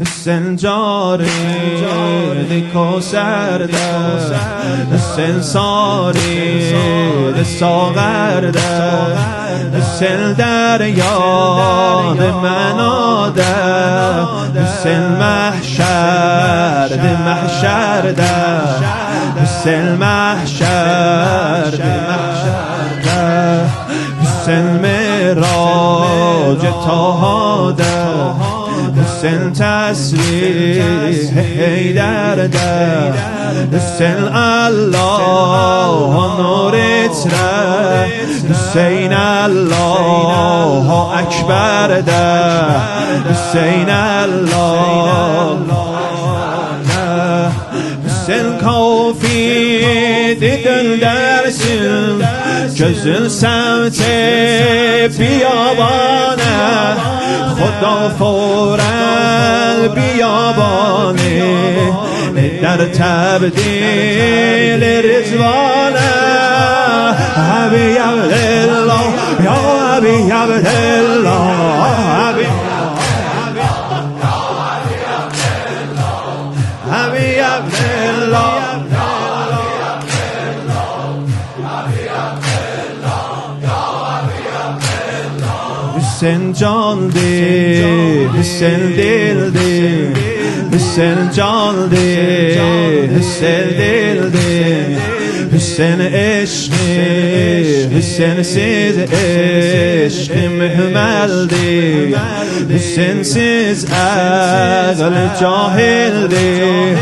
حسین جاری کوثر ده، حسین ساری ساغر ده، حسین در یاد منو ده، حسین محشر ده، حسین محشر ده، حسین معراج طه ده، حسین تسبیح حیدر ده، حسین الله نورت ره، حسین الله اکبر ده، حسین الله حسین کافی دیدن درسیم جزن سمت بیابانه، خدا فورا بیابانه در تبدیل رضوانه. حبی عبدالله یا حبی عبدالله، حبی عبدالله، حسین جان دی، حسین دل دی، حسین جان دی، حسین دل دی، حسین عشق، حسین سیز عشق محمل دی، حسین سیز عقل جاهل دی،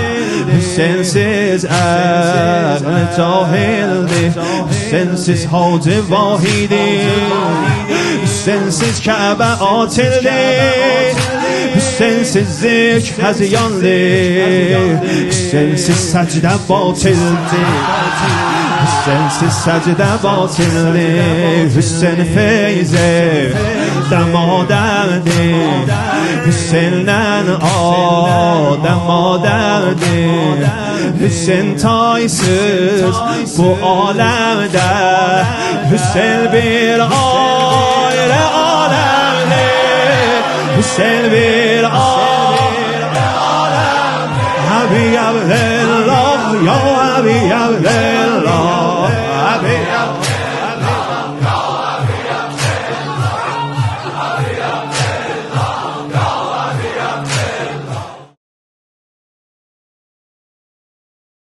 حسین سیز عقل جاهل دی، حسین سیز حوض واحدی، حسین سیز کعبه عاطل دی، حسین سیز ذکر هزیان دی، حسین سیز سجده باطل دی، حسین سیز سجده باطل دی، حسین فیض دمادر دی، حسین نن آدم مادر دی، حسین تایسز bu alemde، Hüseyin bir ayrı alemde، Hüseyin bir ayrı alemde. Habi Abdullah ya Habi Abdullah.